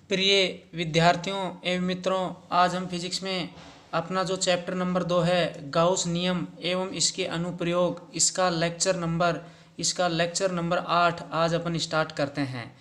प्रिय विद्यार्थियों एवं मित्रों, आज हम फिजिक्स में अपना जो चैप्टर नंबर 2 है गाउस नियम एवं इसके अनुप्रयोग, इसका लेक्चर नंबर 8 आज अपन स्टार्ट करते हैं।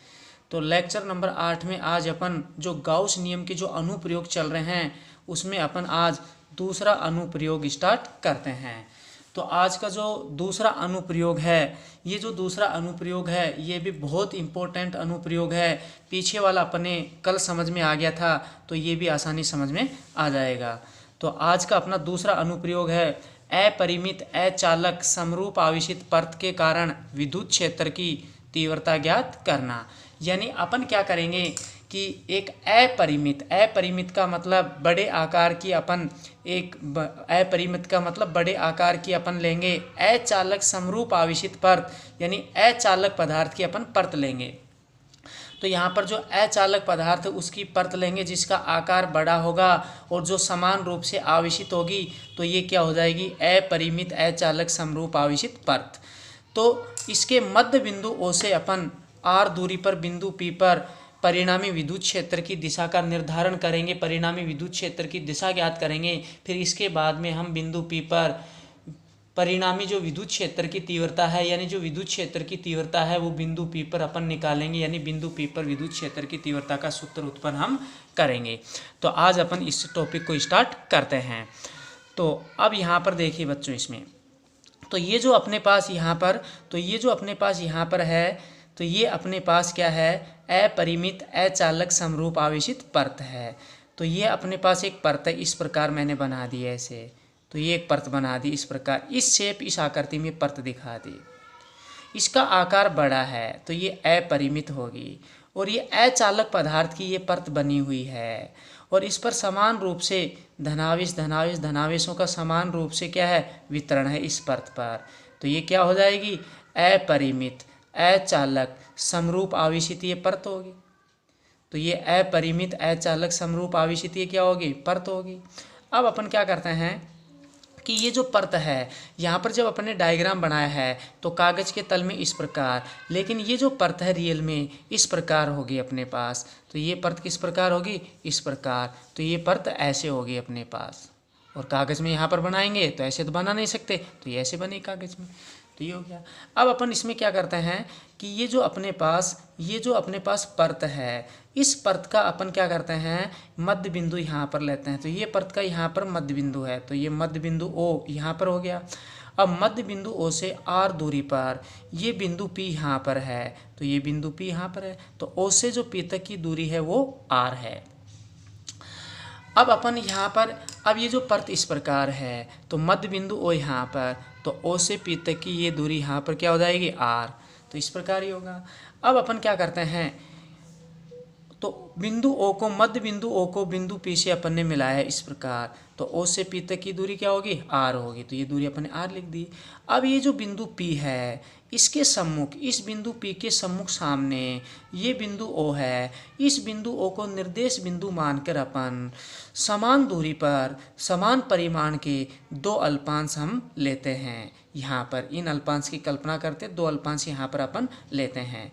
तो लेक्चर नंबर 8 में आज अपन जो गाउस नियम के जो अनुप्रयोग चल रहे हैं उसमें अपन आज दूसरा अनुप्रयोग स्टार्ट करते हैं। तो आज का जो दूसरा अनुप्रयोग है, ये जो दूसरा अनुप्रयोग है ये भी बहुत इम्पोर्टेंट अनुप्रयोग है। पीछे वाला अपने कल समझ में आ गया था तो ये भी आसानी समझ में आ जाएगा। तो आज का अपना दूसरा अनुप्रयोग है अपरिमित अचालक समरूप आवेशित पर्त के कारण विद्युत क्षेत्र की तीव्रता ज्ञात करना। यानी अपन क्या करेंगे कि एक अपरिमित का मतलब बड़े आकार की अपन लेंगे अचालक समरूप आवेशित पर्त, यानी अचालक पदार्थ की अपन पर्त लेंगे। तो यहाँ पर जो अचालक पदार्थ है उसकी परत लेंगे जिसका आकार बड़ा होगा और जो समान रूप से आवेशित होगी, तो ये क्या हो जाएगी, अपरिमित अचालक समरूप आवेशित परत। तो इसके मध्य बिंदु O से अपन r दूरी पर बिंदु P पर परिणामी विद्युत क्षेत्र की दिशा का निर्धारण करेंगे, परिणामी विद्युत क्षेत्र की दिशा ज्ञात करेंगे। फिर इसके बाद में हम बिंदु P पर परिणामी जो विद्युत क्षेत्र की तीव्रता है, यानी जो विद्युत क्षेत्र की तीव्रता है वो बिंदु P पर अपन निकालेंगे, यानी बिंदु P पर विद्युत क्षेत्र की तीव्रता का सूत्र उत्पन्न हम करेंगे। तो आज अपन इस टॉपिक को स्टार्ट करते हैं। तो अब यहाँ पर देखिए बच्चों, इसमें तो ये जो अपने पास यहाँ पर है, तो ये अपने पास क्या है, अपरिमित अचालक समरूप आवेशित परत है। तो ये अपने पास एक परत है, इस प्रकार मैंने बना दी है ऐसे। तो ये एक परत बना दी इस प्रकार, इस शेप इस आकृति में परत दिखा दी। इसका आकार बड़ा है तो ये अपरिमित होगी और ये अचालक पदार्थ की ये परत बनी हुई है और इस पर समान रूप से धनावेशों का समान रूप से क्या है, वितरण है इस परत पर। तो ये क्या हो जाएगी, अपरिमित अचालक समरूप आवेशित ये परत होगी। तो ये अपरिमित अचालक समरूप आवेशित ये क्या होगी, परत होगी। अब अपन क्या करते हैं कि ये जो परत है, यहाँ पर जब अपने डायग्राम बनाया है तो कागज़ के तल में इस प्रकार, लेकिन ये जो परत है रियल में इस प्रकार होगी अपने पास। तो ये परत किस प्रकार होगी, इस प्रकार। तो ये परत ऐसे होगी अपने पास, और कागज़ में यहाँ पर बनाएंगे तो ऐसे तो बना नहीं सकते, तो ये ऐसे बने कागज़ में। तो ये हो गया। अब अपन इसमें क्या करते हैं कि ये जो अपने पास परत है, इस परत का अपन क्या करते हैं, मध्य बिंदु यहाँ पर लेते हैं। तो ये परत का यहाँ पर मध्य बिंदु है, तो ये मध्य बिंदु O यहाँ पर हो गया। अब मध्य बिंदु O से R दूरी पर ये बिंदु P यहाँ पर है, तो ये बिंदु P यहाँ पर है। तो O से जो P तक की दूरी है वो R है। अब अपन यहाँ पर, अब ये जो परत इस प्रकार है तो मध्य बिंदु O यहाँ पर, तो O से P तक की ये दूरी यहाँ पर क्या हो जाएगी, R। तो इस प्रकार ही होगा। अब अपन क्या करते हैं, तो मध्य बिंदु O को बिंदु P से अपन ने मिलाया है इस प्रकार। तो O से P तक की दूरी क्या होगी, R होगी। तो ये दूरी अपन ने R लिख दी। अब ये जो बिंदु P है, इसके सम्मुख, इस बिंदु P के सम्मुख सामने ये बिंदु O है। इस बिंदु O को निर्देश बिंदु मानकर अपन समान दूरी पर समान परिमाण के दो अल्पांश हम लेते हैं। यहाँ पर इन अल्पांश की कल्पना करते, दो अल्पांश यहाँ पर अपन लेते हैं।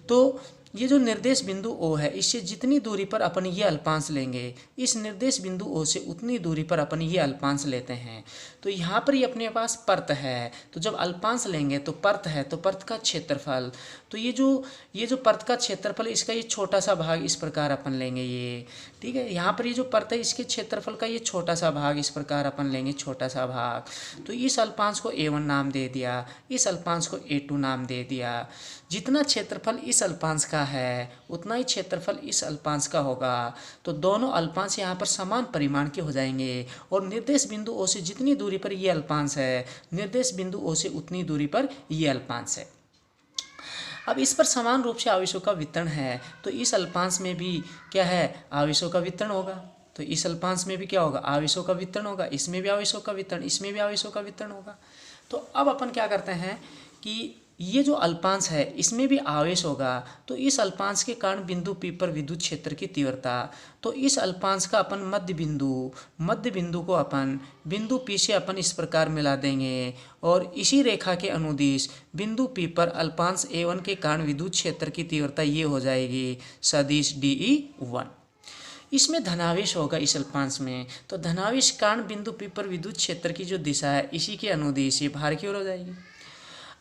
तो ये जो निर्देश बिंदु O है, इससे जितनी दूरी पर अपन ये अल्पांश लेंगे, इस निर्देश बिंदु O से उतनी दूरी पर अपन ये अल्पांश लेते हैं। तो यहाँ पर ये अपने पास परत है, तो जब अल्पांश लेंगे तो परत है, तो परत का क्षेत्रफल, तो ये जो परत का क्षेत्रफल, इसका ये छोटा सा भाग इस प्रकार अपन लेंगे ये, ठीक है। यहाँ पर ये जो परत है इसके क्षेत्रफल का ये छोटा सा भाग इस प्रकार अपन लेंगे, छोटा सा भाग। तो इस अल्पांश को A1 नाम दे दिया, इस अल्पांश को A2 नाम दे दिया। जितना क्षेत्रफल इस अल्पांश का है उतना ही क्षेत्रफल इस अल्पांश का होगा। तो दोनों अल्पांश यहाँ पर समान परिमाण के हो जाएंगे और निर्देश बिंदु O से जितनी दूरी पर ये अल्पांश है, निर्देश बिंदु O से उतनी दूरी पर ये अल्पांश है। अब इस पर समान रूप से आवेशों का वितरण है, तो इस अल्पांश में भी क्या है, आवेशों का वितरण होगा। तो इस अल्पांश में भी क्या होगा, आवेशों का वितरण होगा। इसमें भी आवेशों का वितरण, इसमें भी आवेशों का वितरण होगा। तो अब अपन क्या करते हैं कि ये जो अल्पांश है इसमें भी आवेश होगा, तो इस अल्पांश के कारण बिंदु P पर विद्युत क्षेत्र की तीव्रता, तो इस अल्पांश का अपन मध्य बिंदु को अपन बिंदु P से अपन इस प्रकार मिला देंगे और इसी रेखा के अनुदिश बिंदु P पर अल्पांश A1 के कारण विद्युत क्षेत्र की तीव्रता ये हो जाएगी सदिश DE1। इसमें धनावेश होगा इस अल्पांश में, तो धनावेश कारण बिंदु P पर विद्युत क्षेत्र की जो दिशा है इसी के अनुदिश ये बाहर की ओर हो जाएगी।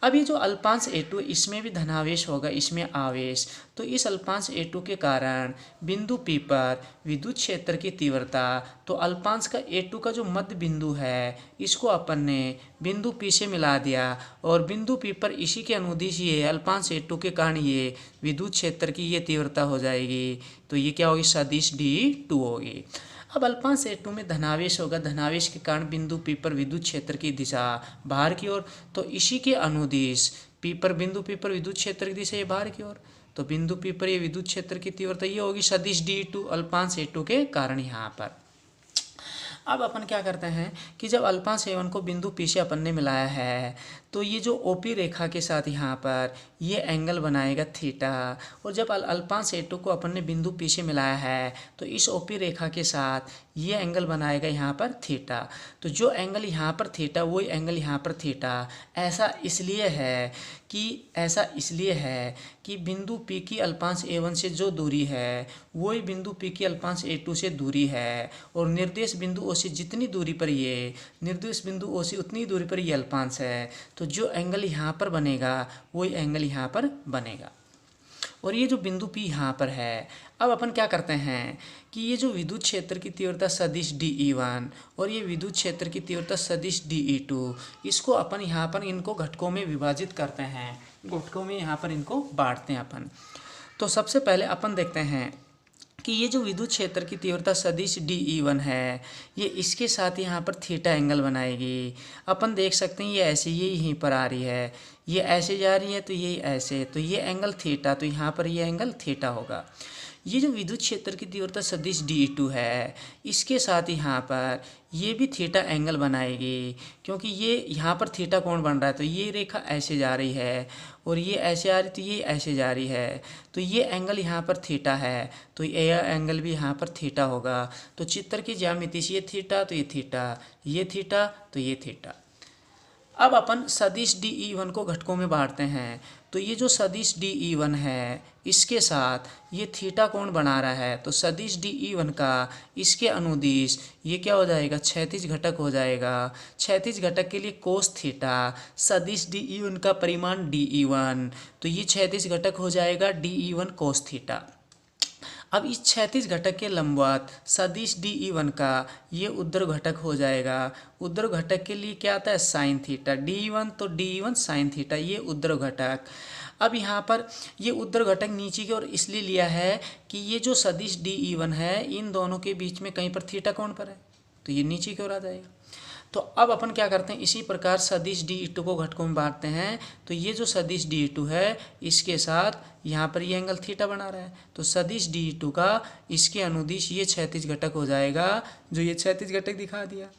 अब ये जो अल्पांश A2 इसमें भी धनावेश होगा, इसमें आवेश, तो इस अल्पांश A2 के कारण बिंदु P पर विद्युत क्षेत्र की तीव्रता, तो अल्पांश का A2 का जो मध्य बिंदु है इसको अपन ने बिंदु P से मिला दिया और बिंदु P पर इसी के अनुदिश ये अल्पांश A2 के कारण ये विद्युत क्षेत्र की ये तीव्रता हो जाएगी, तो ये क्या होगी सदिश D2 होगी। अब अल्पांश A2 में धनावेश होगा, धनावेश के कारण बिंदु P पर विद्युत क्षेत्र की दिशा बाहर की ओर, तो इसी के अनुदिश बिंदु P पर विद्युत क्षेत्र की दिशा ये बाहर की ओर, तो बिंदु P पर ये विद्युत क्षेत्र की तीव्रता ये होगी सदिश D2 अल्पांश A2 के कारण यहाँ पर। अब अपन क्या करते हैं कि जब अल्पांश A1 को बिंदु P से अपन ने मिलाया है तो ये जो OP रेखा के साथ यहाँ पर ये एंगल बनाएगा थीटा, और जब अल्पांश A2 को अपन ने बिंदु P से मिलाया है तो इस OP रेखा के साथ ये एंगल बनाएगा यहाँ पर थीटा। तो जो एंगल यहाँ पर थीटा वही एंगल यहाँ पर थीटा। ऐसा इसलिए है कि बिंदु P की अल्पांश A1 से जो दूरी है वही बिंदु P की अल्पांश A2 से दूरी है, और निर्देश बिंदु O से जितनी दूरी पर ये निर्देश बिंदु O से उतनी दूरी पर ये अल्पांश है, तो जो एंगल यहाँ पर बनेगा वही एंगल यहाँ पर बनेगा। और ये जो बिंदु P यहाँ पर है, अब अपन क्या करते हैं कि ये जो विद्युत क्षेत्र की तीव्रता सदिश DE1 और ये विद्युत क्षेत्र की तीव्रता सदिश DE2, इसको अपन यहाँ पर इनको घटकों में विभाजित करते हैं, घटकों में यहाँ पर इनको बांटते हैं अपन। तो सबसे पहले अपन देखते हैं कि ये जो विद्युत क्षेत्र की तीव्रता सदिश DE1 है ये इसके साथ यहाँ पर थीटा एंगल बनाएगी। अपन देख सकते हैं ये ऐसे ये यहीं पर आ रही है, ये ऐसे जा रही है तो ये ऐसे, तो ये एंगल थीटा, तो यहाँ पर ये एंगल थीटा होगा। ये जो विद्युत क्षेत्र की तीव्रता सदिश DE2 है इसके साथ यहाँ पर ये भी थीटा एंगल बनाएगी, क्योंकि ये यहाँ पर थीटा कोण बन रहा है, तो ये रेखा ऐसे जा रही है और ये ऐसे आ रही तो ये ऐसे जा रही है, तो ये एंगल यहाँ पर थीटा है, तो ये एंगल भी यहाँ पर थीटा होगा। तो चित्र की ज्यामिति से ये थीटा तो ये थीटा, ये थीटा तो ये थीटा। अब अपन सदिश DE1 को घटकों में बांटते हैं, तो ये जो सदिश DE1 है इसके साथ ये थीटा कोण बना रहा है, तो सदिश DE1 का इसके अनुदिश ये क्या हो जाएगा क्षैतिज घटक हो जाएगा। क्षैतिज घटक के लिए कोस थीटा, सदिश DE1 का परिमाण DE1, तो ये क्षैतिज घटक हो जाएगा DE1 कोस थीटा। अब इस क्षैतिज घटक के लंबवत सदिश DE1 का ये ऊर्ध्व घटक हो जाएगा। ऊर्ध्व घटक के लिए क्या आता है साइन थीटा, DE1 तो DE1 साइन थीटा, ये ऊर्ध्व घटक। अब यहाँ पर ये ऊर्ध्व घटक नीचे की ओर इसलिए लिया है कि ये जो सदिश DE1 है इन दोनों के बीच में कहीं पर थीटा कोण पर है, तो ये नीचे की ओर आ जाएगा। तो अब अपन क्या करते हैं इसी प्रकार सदिश DE2 को घटकों में बांटते हैं, तो ये जो सदिश DE2 है इसके साथ यहाँ पर ये एंगल थीटा बना रहा है, तो सदिश DE2 का इसके अनुदिश ये क्षैतिज घटक हो जाएगा, जो ये क्षैतिज घटक दिखा दिया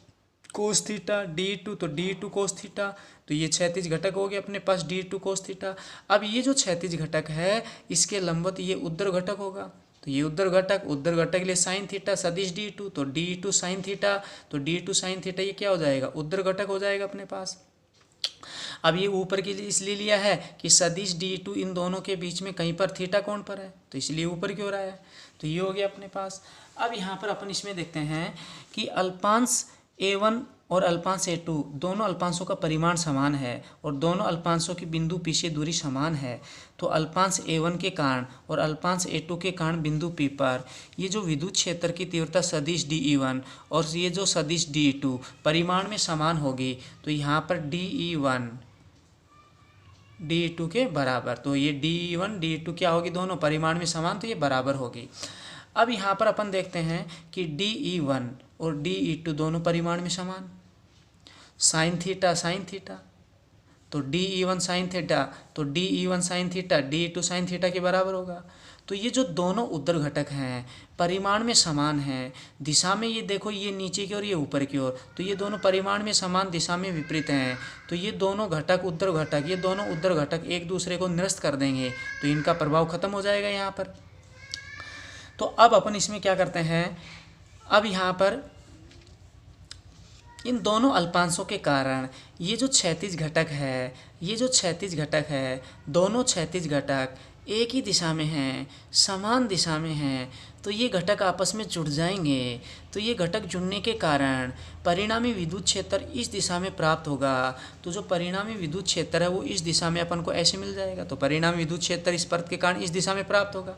कोस थीटा DE2, तो DE2 कोस थीटा, तो ये क्षैतिज घटक हो गया अपने पास DE2 कोस थीटा। अब ये जो क्षैतिज घटक है इसके लंबवत ये ऊर्ध्व घटक होगा, तो ये ऊर्ध्व घटक के लिए साइन थीटा सदिश DE2, तो DE2 साइन थीटा, तो DE2 साइन थीटा ये क्या हो जाएगा ऊर्ध्व घटक हो जाएगा अपने पास। अब ये ऊपर के लिए इसलिए लिया है कि सदिश DE2 इन दोनों के बीच में कहीं पर थीटा कोण पर है, तो इसलिए ऊपर की ओर आया है, तो ये हो गया अपने पास। अब यहाँ पर अपन इसमें देखते हैं कि अल्पांश A1 और अल्पांश A2 दोनों अल्पांशों का परिमाण समान है और दोनों अल्पांशों की बिंदु P से दूरी समान है, तो अल्पांश A1 के कारण और अल्पांश A2 के कारण बिंदु P पर ये जो विद्युत क्षेत्र की तीव्रता सदिश DE1 और ये जो सदिश DE2 परिमाण में समान होगी, तो यहाँ पर DE1 DE2 के बराबर, तो ये DE1 DE2 क्या होगी दोनों परिमाण में समान, तो ये बराबर होगी। अब यहाँ पर अपन देखते हैं कि DE1 और DE2 दोनों परिमाण में समान, साइन थीटा तो DE1 साइन थीटा, तो DE1 sine theta DE2 sine theta के बराबर होगा। तो ये जो दोनों ऊर्ध्व घटक हैं परिमाण में समान हैं, दिशा में ये देखो ये नीचे की ओर ये ऊपर की ओर, तो ये दोनों परिमाण में समान दिशा में विपरीत हैं, तो ये दोनों घटक ऊर्ध्व घटक ये दोनों ऊर्ध्व घटक एक दूसरे को निरस्त कर देंगे, तो इनका प्रभाव खत्म हो जाएगा यहाँ पर। तो अब अपन इसमें क्या करते हैं, अब यहाँ पर इन दोनों अल्पांशों के कारण ये जो क्षैतिज घटक है, ये जो क्षैतिज घटक है, दोनों क्षैतिज घटक एक ही दिशा में हैं, समान दिशा में हैं, तो ये घटक आपस में जुड़ जाएंगे। तो ये घटक जुड़ने के कारण परिणामी विद्युत क्षेत्र इस दिशा में प्राप्त होगा। तो जो परिणामी विद्युत क्षेत्र है वो इस दिशा में अपन को ऐसे मिल जाएगा। तो परिणामी विद्युत क्षेत्र इस परत के कारण इस दिशा में प्राप्त होगा।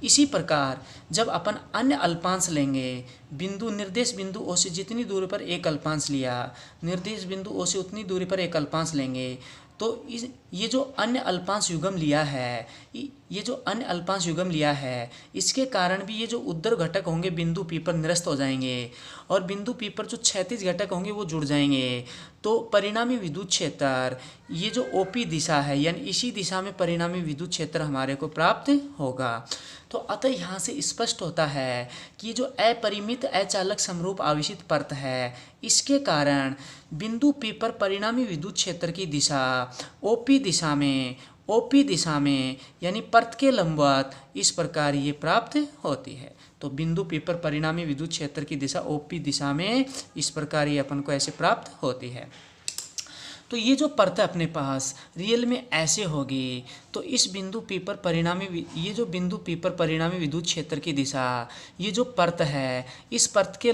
इसी प्रकार जब अपन अन्य अल्पांश लेंगे, बिंदु निर्देश बिंदु ओ से जितनी दूरी पर एक अल्पांश लिया, निर्देश बिंदु ओ से उतनी दूरी पर एक अल्पांश लेंगे, तो ये जो अन्य अल्पांश युग्म लिया है, ये जो अन्य अल्पांश युग्म लिया है, इसके कारण भी ये जो ऊर्ध्व घटक होंगे बिंदु पी पर निरस्त हो जाएंगे और बिंदु पी पर जो क्षैतिज घटक होंगे वो जुड़ जाएंगे। तो परिणामी विद्युत क्षेत्र ये जो ओपी दिशा है यानी इसी दिशा में परिणामी विद्युत क्षेत्र हमारे को प्राप्त होगा। तो अतः यहाँ से स्पष्ट होता है कि जो अपरिमित अचालक समरूप आवेशित परत है, इसके कारण बिंदु पी पर परिणामी विद्युत क्षेत्र की दिशा ओपी दिशा में यानी परत के लंबवत इस प्रकार ये प्राप्त होती है। तो बिंदु पी पर परिणामी विद्युत क्षेत्र की दिशा ओपी दिशा में इस प्रकार ये अपन को ऐसे प्राप्त होती है। तो ये जो परत अपने पास रियल में ऐसे होगी, तो इस बिंदु पी पर परिणामी ये जो बिंदु पी पर परिणामी विद्युत क्षेत्र की दिशा ये जो परत है इस परत के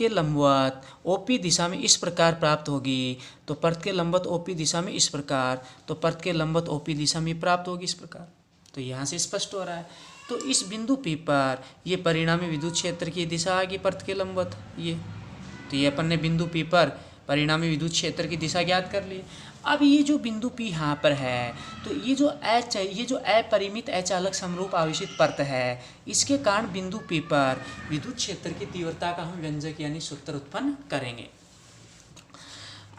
लंबवत ओपी दिशा में इस प्रकार प्राप्त होगी। तो परत के लंबवत ओपी दिशा में इस प्रकार, तो परत के लंबवत ओपी दिशा में प्राप्त होगी इस प्रकार। तो यहाँ से स्पष्ट हो रहा है। तो इस बिंदु पी पर ये परिणामी विद्युत क्षेत्र की दिशा आ गई परत के लंबवत ये, तो ये अपन ने बिंदु पी पर परिणामी विद्युत क्षेत्र की दिशा ज्ञात कर ली। अब ये जो बिंदु पी यहाँ पर है, तो ये जो अपरिमित अचालक समरूप आवेशित परत है, इसके कारण बिंदु पी पर विद्युत क्षेत्र की तीव्रता का हम व्यंजक यानी सूत्र उत्पन्न करेंगे।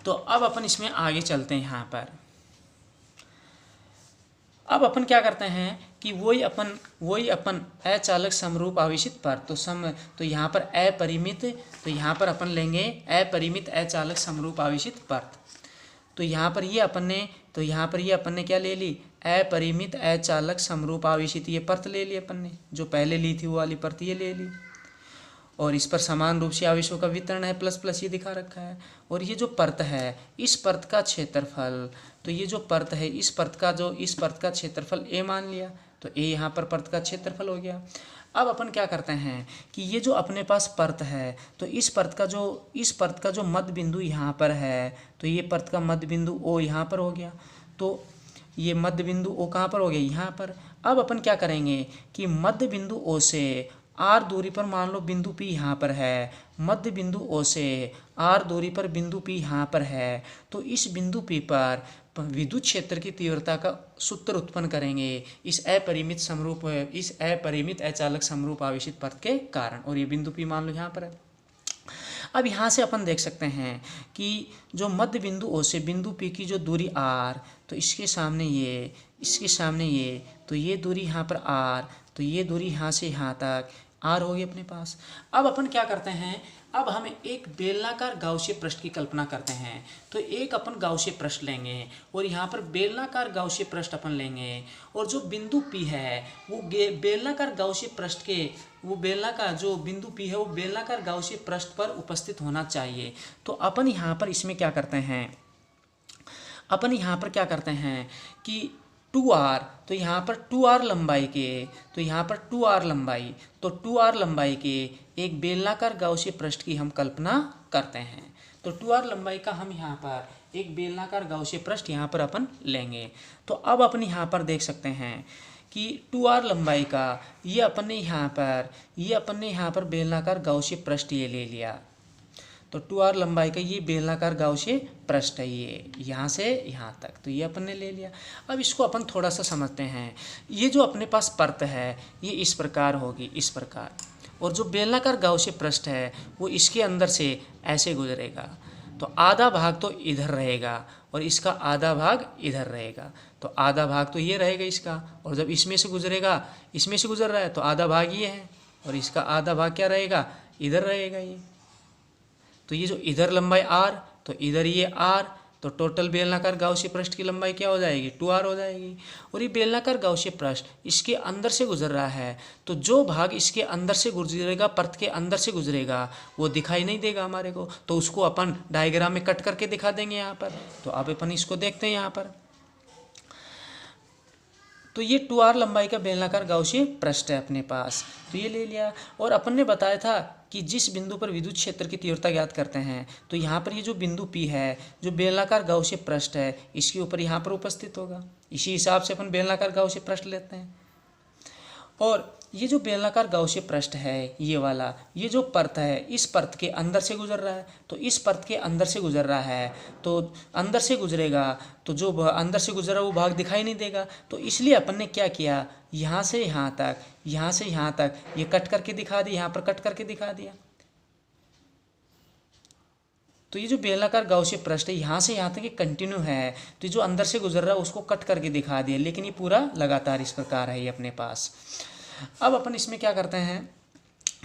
तो अब अपन इसमें आगे चलते हैं। यहाँ पर अब अपन क्या करते हैं कि वही अपन अचालक समरूप आवेशित परत तो यहाँ पर अपरिमित, तो यहाँ पर अपन लेंगे अपरिमित अचालक समरूप आवेशित परत। तो यहाँ पर ये अपन ने क्या ले ली, अपरिमित अचालक समरूप आवेशित ये परत ले ली अपन ने, जो पहले ली थी वो वाली परत ये ले ली, और इस पर समान रूप से आवेशों का वितरण है, प्लस प्लस ये दिखा रखा है। और ये जो परत है इस परत का क्षेत्रफल, तो ये जो परत है इस परत का क्षेत्रफल ए मान लिया, तो ए यहाँ पर परत का क्षेत्रफल हो गया। अब अपन क्या करते हैं कि ये जो अपने पास परत है, तो इस परत का जो मध्य बिंदु यहाँ पर है, तो ये परत का मध्य बिंदु ओ यहाँ पर हो गया। तो ये मध्य बिंदु ओ कहाँ पर हो गया, यहाँ पर। अब अपन क्या करेंगे कि मध्य बिंदु ओ से आर दूरी पर मान लो बिंदु पी यहाँ पर है, मध्य बिंदु ओ से आर दूरी पर बिंदु पी यहाँ पर है, तो इस बिंदु पी पर विद्युत क्षेत्र की तीव्रता का सूत्र उत्पन्न करेंगे इस अपरिमित अचालक समरूप आवेशित परत के कारण। और ये बिंदु पी मान लो यहाँ पर है। अब यहाँ से अपन देख सकते हैं कि जो मध्य बिंदु ओ से बिंदु पी की जो दूरी आर, तो इसके सामने ये, तो ये दूरी यहाँ पर आर, तो ये दूरी यहाँ से यहाँ तक आर होगी अपने पास। अब अपन क्या करते हैं, अब हम एक बेलनाकार गाउसीय पृष्ठ की कल्पना करते हैं। तो एक अपन गाउसीय पृष्ठ लेंगे और यहाँ पर बेलनाकार गाउसीय पृष्ठ अपन लेंगे, और जो बिंदु पी है वो बेलनाकार गाउसीय पृष्ठ के जो बिंदु पी है वो बेलनाकार गाउसीय पृष्ठ पर उपस्थित होना चाहिए। तो अपन यहाँ पर इसमें क्या करते हैं कि 2r, तो यहाँ पर 2r लंबाई के एक बेलनाकार गाउसीय पृष्ठ की हम कल्पना करते हैं। तो 2r लंबाई का हम यहाँ पर एक बेलनाकार गाउसीय पृष्ठ यहाँ पर अपन लेंगे। तो अब अपन यहाँ पर देख सकते हैं कि 2r लंबाई का ये अपन ने यहाँ पर बेलनाकार गाउसीय पृष्ठ ये ले लिया। तो 2r लंबाई का ये बेलनाकार गाउसीय पृष्ठ है, ये यहाँ से यहाँ तक, तो ये अपन ने ले लिया। अब इसको अपन थोड़ा सा समझते हैं। ये जो अपने पास परत है ये इस प्रकार होगी, इस प्रकार, और जो बेलनाकार गाउसीय पृष्ठ है वो इसके अंदर से ऐसे गुजरेगा। तो आधा भाग तो इधर रहेगा और इसका आधा भाग इधर रहेगा। तो आधा भाग तो ये रहेगा इसका, और जब इसमें से गुजरेगा, इसमें से गुजर रहा है तो आधा भाग ये है, और इसका आधा भाग क्या रहेगा, इधर रहेगा ये। तो ये जो इधर लंबाई r, तो इधर ये r, तो टोटल बेलनाकार गाउसीय पृष्ठ की लंबाई क्या हो जाएगी, 2r हो जाएगी। और ये बेलनाकार गाउसीय पृष्ठ इसके अंदर से गुजर रहा है, तो जो भाग इसके अंदर से गुजरेगा, परत के अंदर से गुजरेगा, वो दिखाई नहीं देगा हमारे को, तो उसको अपन डायग्राम में कट करके दिखा देंगे यहाँ पर। तो अब अपन इसको देखते हैं यहाँ पर। तो ये 2r लंबाई का बेलनाकार गाउसीय पृष्ठ है अपने पास, तो ये ले लिया। और अपन ने बताया था कि जिस बिंदु पर विद्युत क्षेत्र की तीव्रता ज्ञात करते हैं, तो यहाँ पर ये जो बिंदु P है, जो बेलनाकार गाउसीय पृष्ठ है, इसके ऊपर यहाँ पर उपस्थित होगा। इसी हिसाब से अपन बेलनाकार गाउसीय पृष्ठ लेते हैं। और ये जो बेलनाकार गाउसीय पृष्ठ है, ये वाला, ये जो परत है, इस परत के अंदर से गुजर रहा है, तो इस परत के अंदर से गुजर रहा है, तो अंदर से गुजरेगा, तो जो अंदर से गुजर रहा है वो भाग दिखाई नहीं देगा। तो इसलिए अपन ने क्या किया, यहाँ से यहाँ तक, यहाँ से यहाँ तक ये कट करके दिखा दिया, यहाँ पर कट करके दिखा दिया। तो ये जो बेलनाकार गाउसीय पृष्ठ है, यहाँ से यहाँ तक ये कंटिन्यू है, तो जो अंदर से गुजर रहा है उसको कट करके दिखा दिया, लेकिन ये पूरा लगातार इस प्रकार है ये अपने पास। अब अपन इसमें क्या करते हैं,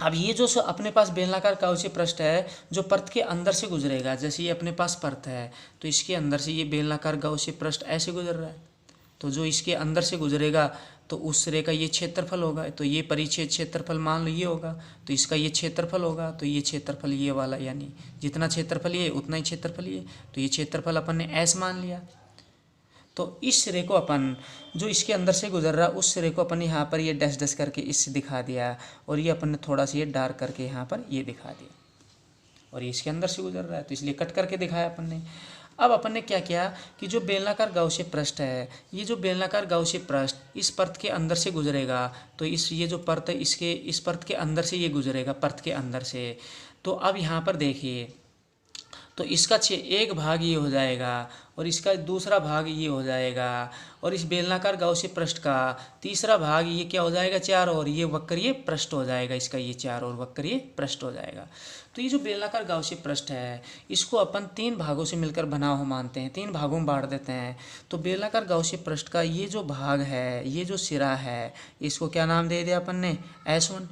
अब ये जो अपने पास बेलनाकार गाउसीय पृष्ठ है, जो परत के अंदर से गुजरेगा, जैसे ये अपने पास परत है, तो इसके अंदर से ये बेलनाकार गाउसीय पृष्ठ ऐसे गुजर रहा है, तो जो इसके अंदर से गुजरेगा तो उस सिरे का ये क्षेत्रफल होगा, तो ये परिच्छेद क्षेत्रफल मान लो ये होगा, तो इसका ये क्षेत्रफल होगा, तो ये क्षेत्रफल ये वाला, यानी जितना क्षेत्रफल ये उतना ही क्षेत्रफल ये, तो ये क्षेत्रफल अपन ने S मान लिया। तो इस सिरे को अपन, जो इसके अंदर से गुजर रहा उस सिरे को अपन यहाँ पर ये डैश डैश करके इससे दिखा दिया, और ये अपन ने थोड़ा सा ये डार्क करके यहाँ पर ये दिखा दिया, और ये इसके अंदर से गुजर रहा है, तो इसलिए कट करके दिखाया अपन ने। अब अपन ने क्या किया कि जो बेलनाकार गाउसीय पृष्ठ है, ये जो बेलनाकार गाउसीय पृष्ठ इस परत के अंदर से गुजरेगा, तो ये जो परत है, इसके इस परत के अंदर से ये गुजरेगा, परत के अंदर से। तो अब यहाँ पर देखिए, तो इसका एक भाग ये हो जाएगा, और इसका दूसरा भाग ये हो जाएगा, और इस बेलनाकार गाउसीय पृष्ठ का तीसरा भाग ये क्या हो जाएगा, चार और ये वक्रीय पृष्ठ हो जाएगा, इसका ये चार और वक्रीय पृष्ठ हो जाएगा। तो ये जो बेलनाकार गाउसीय पृष्ठ है, इसको अपन 3 भागों से मिलकर बना हुआ मानते हैं, 3 भागों में बांट देते हैं। तो बेलनाकार गाउसीय पृष्ठ का ये जो भाग है, ये जो सिरा है, इसको क्या नाम दे दिया अपन ने, S1।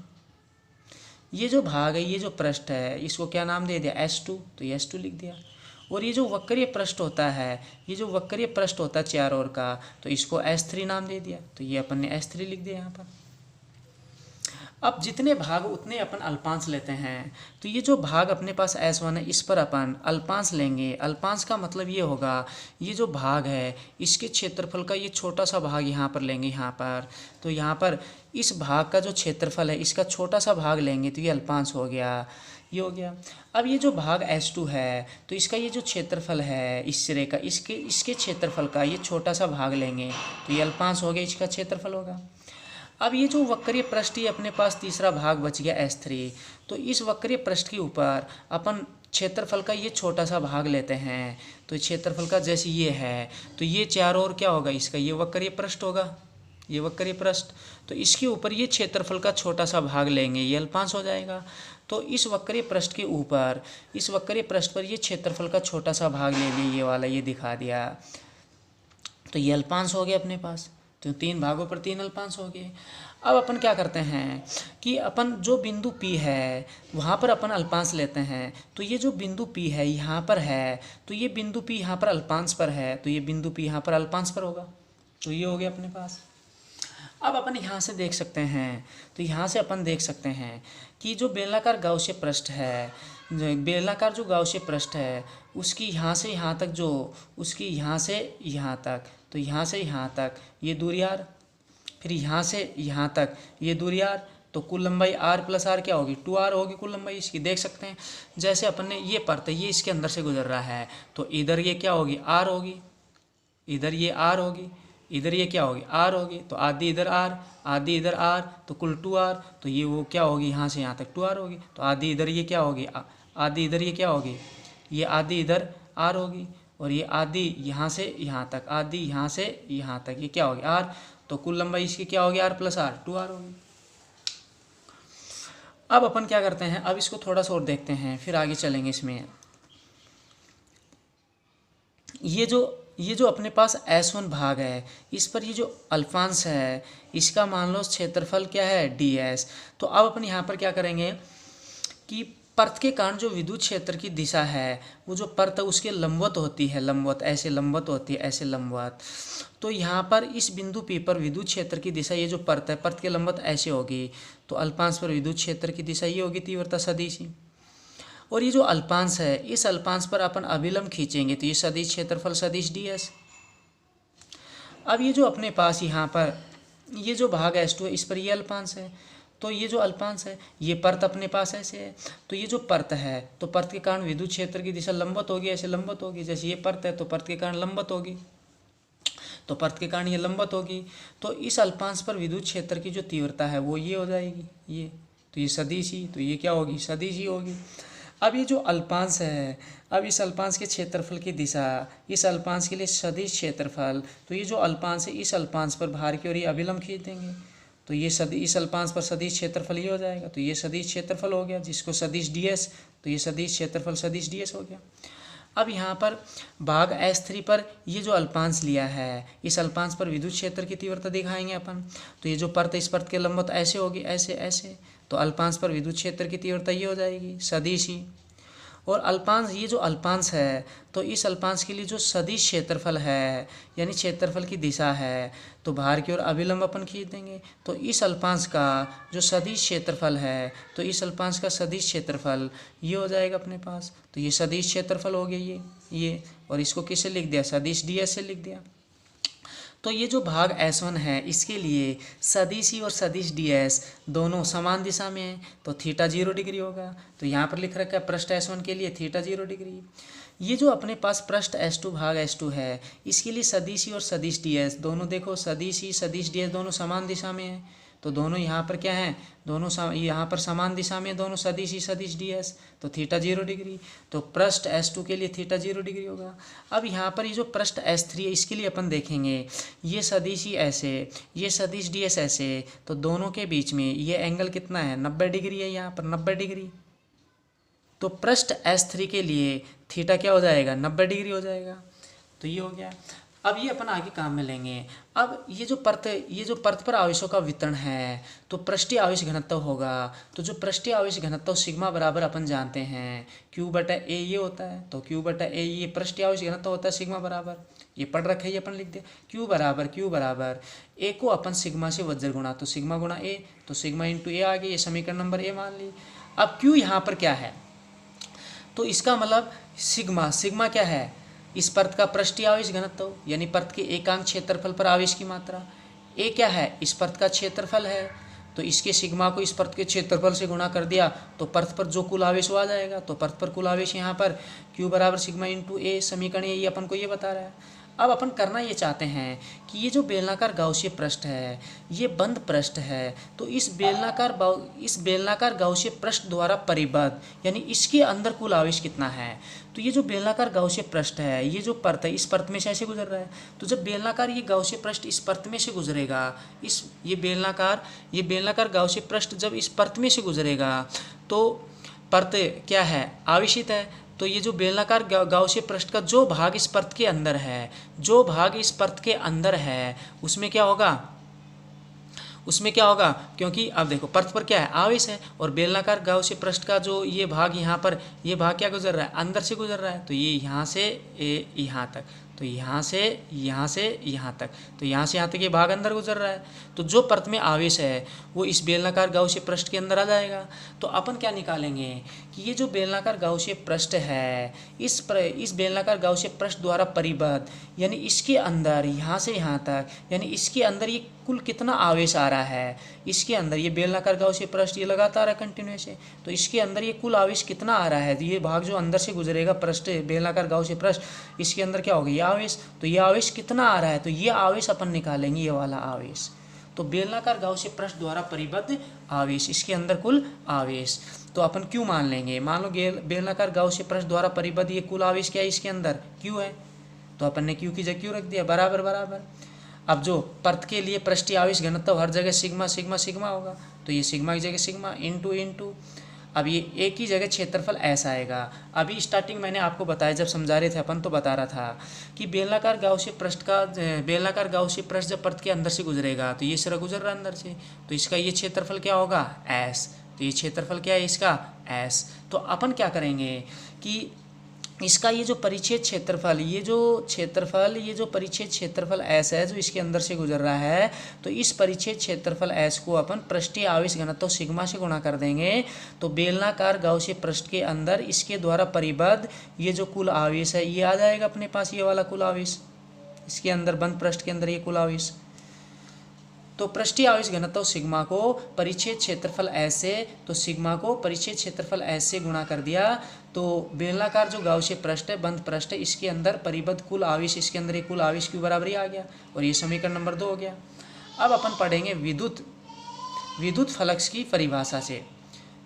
ये जो भाग है, ये जो पृष्ठ है, इसको क्या नाम दे दिया, S2, तो ये S2 लिख दिया। और ये जो वक्रीय पृष्ठ होता है, ये जो वक्रीय पृष्ठ होता है चार ओर का, तो इसको S3 नाम दे दिया, तो ये अपन ने S3 लिख दिया यहाँ पर। अब जितने भाग उतने अपन अल्पांश लेते हैं, तो ये जो भाग अपने पास S1 है, इस पर अपन अल्पांश लेंगे। अल्पांश का मतलब ये होगा, ये जो भाग है इसके क्षेत्रफल का ये छोटा सा भाग यहाँ पर लेंगे, यहाँ पर, तो यहाँ पर इस भाग का जो क्षेत्रफल है इसका छोटा सा भाग लेंगे, तो ये अल्पांश हो गया, ये हो गया। अब ये जो भाग S2 है, तो इसका ये जो क्षेत्रफल है इस सिरे का, इसके क्षेत्रफल का ये छोटा सा भाग लेंगे, तो ये अल्पांश हो गया, इसका क्षेत्रफल होगा। अब ये जो वक्रीय पृष्ठ, ये अपने पास तीसरा भाग बच गया S3, तो इस वक्रीय पृष्ठ के ऊपर अपन क्षेत्रफल का ये छोटा सा भाग लेते हैं, तो क्षेत्रफल का जैसे ये है, तो ये चारों ओर क्या होगा, इसका ये वक्रीय पृष्ठ होगा, ये वक्रीय पृष्ठ, तो इसके ऊपर ये क्षेत्रफल का छोटा सा भाग लेंगे, ये अल्पांश हो जाएगा। तो इस वक्रीय पृष्ठ के ऊपर, इस वक्रीय पृष्ठ पर ये क्षेत्रफल का छोटा सा भाग ले लिया, ये वाला ये दिखा दिया, तो ये अल्पांश हो गया अपने पास। तो 3 भागों पर 3 अल्पांश हो गए। अब अपन क्या करते हैं कि अपन जो बिंदु P है वहाँ पर अपन अल्पांश लेते हैं। तो ये जो बिंदु P है यहाँ पर है, तो ये बिंदु P यहाँ पर अल्पांश पर है, तो ये बिंदु P यहाँ पर अल्पांश पर होगा, तो ये हो गया अपने पास। अब अपन यहाँ से देख सकते हैं, तो यहाँ से अपन देख सकते हैं कि जो बेलनाकार गाउसीय पृष्ठ है, बेलनाकार जो गाउसीय पृष्ठ है उसकी यहाँ से यहाँ तक, जो उसकी यहाँ से यहाँ तक, तो यहाँ से यहाँ तक ये दूरी r, फिर यहाँ से यहाँ तक ये दूरी r, तो कुल लंबाई r प्लस r क्या होगी, 2r होगी कुल लंबाई इसकी। देख सकते हैं जैसे अपन ने ये परत है, ये इसके अंदर से गुजर रहा है, तो इधर ये क्या होगी, r होगी, इधर ये r होगी, इधर ये क्या होगी, r होगी, तो आधी इधर r, आधी इधर r, तो कुल 2r, तो ये वो क्या होगी, यहाँ से यहाँ तक 2r होगी, तो आधी इधर ये क्या होगी, आधी इधर ये क्या होगी, ये आधी इधर r होगी, और ये आधी यहाँ से यहाँ तक, आधी यहाँ से यहाँ तक, ये क्या होगी r, तो कुल लंबाई इसकी क्या होगी, r प्लस r, 2r होगी। अब अपन क्या करते हैं, अब इसको थोड़ा सा और देखते हैं, फिर आगे चलेंगे इसमें। ये जो ये जो अपने पास S1 भाग है, इस पर ये जो अल्फांश है इसका मान लो क्षेत्रफल क्या है ds। तो अब अपन यहाँ पर क्या करेंगे कि परत के कारण जो विद्युत क्षेत्र की दिशा है वो जो परत है उसके लंबवत होती है, लंबवत ऐसे लंबवत होती है, ऐसे लंबवत। तो यहाँ पर इस बिंदु P पर विद्युत क्षेत्र की दिशा, ये जो परत है परत के लंबवत ऐसे होगी, तो अल्पांश पर विद्युत क्षेत्र की दिशा ये होगी तीव्रता सदिश। और ये जो अल्पांश है इस अल्पांश पर अपन अभिलंब खींचेंगे तो ये सदिश क्षेत्रफल सदिश ds। अब ये जो अपने पास यहाँ पर ये जो भाग S2 है इस पर ये अल्पांश है, तो ये जो अल्पांश है ये परत अपने पास ऐसे है, तो ये जो परत है तो परत के कारण विद्युत क्षेत्र की दिशा लंबवत होगी, ऐसे लंबवत होगी। जैसे ये परत है तो परत के कारण लंबवत होगी, तो परत के कारण ये लंबवत होगी। तो इस अल्पांश पर विद्युत क्षेत्र की जो तीव्रता है वो ये हो जाएगी, ये तो ये सदिश ही, तो ये क्या होगी सदिश ही होगी। अब ये जो अल्पांश है, अब इस अल्पांश के क्षेत्रफल की दिशा, इस अल्पांश के लिए सदिश क्षेत्रफल, तो ये जो अल्पांश है इस अल्पांश पर भार की ओर ये अभिलंब खींच देंगे तो ये इस अल्पांश पर सदिश क्षेत्रफल ये हो जाएगा, तो ये सदिश क्षेत्रफल हो गया जिसको सदिश ds, तो ये सदिश क्षेत्रफल सदिश ds हो गया। अब यहाँ पर भाग S3 पर ये जो अल्पांश लिया है इस अल्पांश पर विद्युत क्षेत्र की तीव्रता दिखाएंगे अपन, तो ये जो परत इस परत के लंबवत ऐसे होगी, ऐसे ऐसे, तो अल्पांश पर विद्युत क्षेत्र की तीव्रता ये हो जाएगी सदिश ही। और अल्पांश, ये जो अल्पांश है तो इस अल्पांश के लिए जो सदिश क्षेत्रफल है यानी क्षेत्रफल की दिशा है तो भार की ओर अभिलंब अपन खींच देंगे, तो इस अल्पांश का जो सदिश क्षेत्रफल है तो इस अल्पांश का सदिश क्षेत्रफल ये हो जाएगा अपने पास, तो ये सदिश क्षेत्रफल हो गया ये, और इसको किससे लिख दिया सदिश ds से लिख दिया। तो ये जो भाग S1 है इसके लिए सदिश ही और सदिश ds दोनों समान दिशा में है, तो थीटा 0 डिग्री होगा। तो यहाँ पर लिख रखा है पृष्ठ S1 के लिए थीटा 0 डिग्री। ये जो अपने पास पृष्ठ S2 भाग S2 है इसके लिए सदिश ही और सदिश ds दोनों, देखो सदिश ही सदिश ds दोनों समान दिशा में है, तो दोनों यहाँ पर क्या है दोनों यहाँ पर समान दिशा में दोनों सदिश ही सदिश ds, तो थीटा 0 डिग्री। तो पृष्ठ S2 के लिए थीटा 0 डिग्री होगा। अब यहाँ पर ये जो पृष्ठ S3 है इसके लिए अपन देखेंगे ये सदिश ही ऐसे, ये सदिश ds ऐसे, तो दोनों के बीच में ये एंगल कितना है 90 डिग्री है, यहाँ पर 90 डिग्री। तो पृष्ठ S3 के लिए थीटा क्या हो जाएगा 90 डिग्री हो जाएगा, तो ये हो गया। अब ये अपन आगे काम में लेंगे। अब ये जो परत पर आवेशों का वितरण है तो पृष्ठीय आवेश घनत्व होगा, तो जो पृष्ठीय आवेश घनत्व सिग्मा बराबर अपन जानते हैं Q/A ये होता है, तो Q/A ये पृष्ठीय आवेश घनत्व होता है सिग्मा बराबर, ये पढ़ रखा है ये अपन लिख दे Q बराबर A को अपन सिग्मा से वज्र गुणा, तो सिग्मा गुणा A, तो सिग्मा इंटू A आ गया, ये समीकरण नंबर A मान ली। अब Q यहाँ पर क्या है तो इसका मतलब सिग्मा क्या है इस परत का पृष्ठीय आवेश घनत्व यानी परत के एकांक क्षेत्रफल पर आवेश की मात्रा। ए क्या है इस परत का क्षेत्रफल है, तो इसके सिग्मा को इस परत के क्षेत्रफल से गुणा कर दिया तो परत पर जो कुल आवेश वो आ जाएगा, तो परत पर कुल आवेश यहाँ पर Q बराबर सिग्मा इंटू ए, समीकरण ये अपन को ये बता रहा है। अब अपन करना ये चाहते हैं कि ये जो बेलनाकार गाउसीय पृष्ठ है ये बंद पृष्ठ है, तो इस बेलनाकार गाउसीय पृष्ठ द्वारा परिबद्ध यानी इसके अंदर कुल आवेश कितना है। तो ये जो बेलनाकार गाउसीय पृष्ठ है ये जो परत है इस परत में से ऐसे गुजर रहा है, तो जब बेलनाकार ये गाउसीय पृष्ठ इस परत में से गुजरेगा, ये बेलनाकार गाउसीय पृष्ठ जब इस परत में से गुजरेगा तो परत क्या है आवेशित है। तो ये जो बेलनाकार गाउसीय पृष्ठ का जो भाग इस परत के अंदर है उसमें क्या होगा क्योंकि अब देखो परत पर क्या है आवेश है और बेलनाकार गाउसीय पृष्ठ का जो ये भाग यहाँ पर ये भाग क्या गुजर रहा है अंदर से गुजर रहा है, तो ये यहाँ से यहाँ तक, तो यहाँ से यहाँ तक, तो यहाँ से यहाँ तक ये भाग अंदर गुजर रहा है, तो जो परत में आवेश है वो इस बेलनाकार गाउसीय पृष्ठ के अंदर आ जाएगा। तो अपन क्या निकालेंगे कि ये जो बेलनाकार गाउसीय पृष्ठ है इस बेलनाकार गाउसीय पृष्ठ द्वारा परिबद्ध यानी इसके अंदर यहाँ से यहाँ तक यानी इसके अंदर ये कुल कितना आवेश आ रहा है, इसके अंदर ये बेलनाकार गाउसीय पृष्ठ ये लगातार है कंटिन्यूस है, तो इसके अंदर ये कुल आवेश कितना आ रहा है, तो ये भाग जो अंदर से गुजरेगा पृष्ठ बेलनाकार गाउसीय पृष्ठ इसके अंदर क्या होगा ये आवेश, तो ये आवेश कितना आ रहा है, तो ये आवेश अपन निकालेंगे ये वाला आवेश। तो बेलनाकार गाउसीय पृष्ठ द्वारा परिबद्ध आवेश इसके अंदर कुल आवेश, तो अपन Q मान लेंगे। मान लो बेलनाकार गाउसीय पृष्ठ द्वारा परिबद्ध ये कुल आवेश क्या है इसके अंदर Q है, तो अपन ने Q की जगह Q रख दिया बराबर। अब जो परत के लिए पृष्ठीय आवेश घनत्व हर जगह सिग्मा होगा, तो ये सिग्मा की जगह सिग्मा इंटू अब ये ए की जगह क्षेत्रफल एस आएगा। अभी स्टार्टिंग मैंने आपको बताया, जब समझा रहे थे अपन तो बता रहा था कि बेलनाकार गाउसियन पृष्ठ जब पर्त के अंदर से गुजरेगा तो ये सिरा गुजर रहा है अंदर से, तो इसका ये क्षेत्रफल क्या होगा एस। तो ये क्षेत्रफल क्या है इसका एस। तो अपन क्या करेंगे कि इसका ये जो परिच्छेद क्षेत्रफल, ये जो परिच्छेद क्षेत्रफल एस है जो इसके अंदर से गुजर रहा है, तो इस परिच्छेद क्षेत्रफल एस को अपन पृष्ठीय आवेश घनत्व सिग्मा से गुणा कर देंगे। तो बेलनाकार गाउसिय पृष्ठ के अंदर इसके द्वारा परिबद्ध ये जो कुल आवेश है ये आ जाएगा अपने पास, ये वाला कुल आवेश इसके अंदर बंद पृष्ठ के अंदर ये कुल आवेश। तो पृष्ठीय आवेश घनत्व सिग्मा को परिच्छेद क्षेत्रफल एस से, तो सिग्मा को परिच्छेद क्षेत्रफल एस से गुणा कर दिया। तो बेलनाकार जो गाउसिय पृष्ठ है, बंद पृष्ठ है, इसके अंदर परिबद्ध कुल आवेश, इसके अंदर एक कुल आवेश की बराबरी आ गया और ये समीकरण नंबर 2 हो गया। अब अपन पढ़ेंगे विद्युत फ्लक्स की परिभाषा से।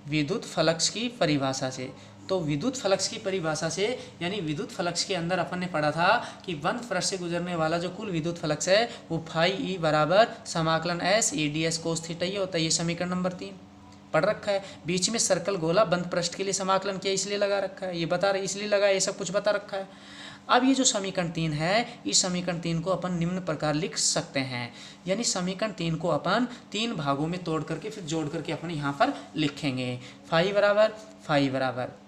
विद्युत फ्लक्स की परिभाषा से, तो विद्युत फ्लक्स की परिभाषा से यानी विद्युत फ्लक्स के अंदर अपन ने पढ़ा था कि बंद पृष्ठ से गुजरने वाला जो कुल विद्युत फ्लक्स है वो फाई ई बराबर समाकलन S A D S cos theta ये होता है। ये समीकरण नंबर 3 पढ़ रखा है। बीच में सर्कल गोला बंद पृष्ठ के लिए समाकलन किया इसलिए लगा रखा है, ये बता रहे इसलिए लगा, ये सब कुछ बता रखा है। अब ये जो समीकरण 3 है, इस समीकरण 3 को अपन निम्न प्रकार लिख सकते हैं, यानी समीकरण 3 को अपन 3 भागों में तोड़ करके फिर जोड़ करके अपन यहाँ पर लिखेंगे। फाई बराबर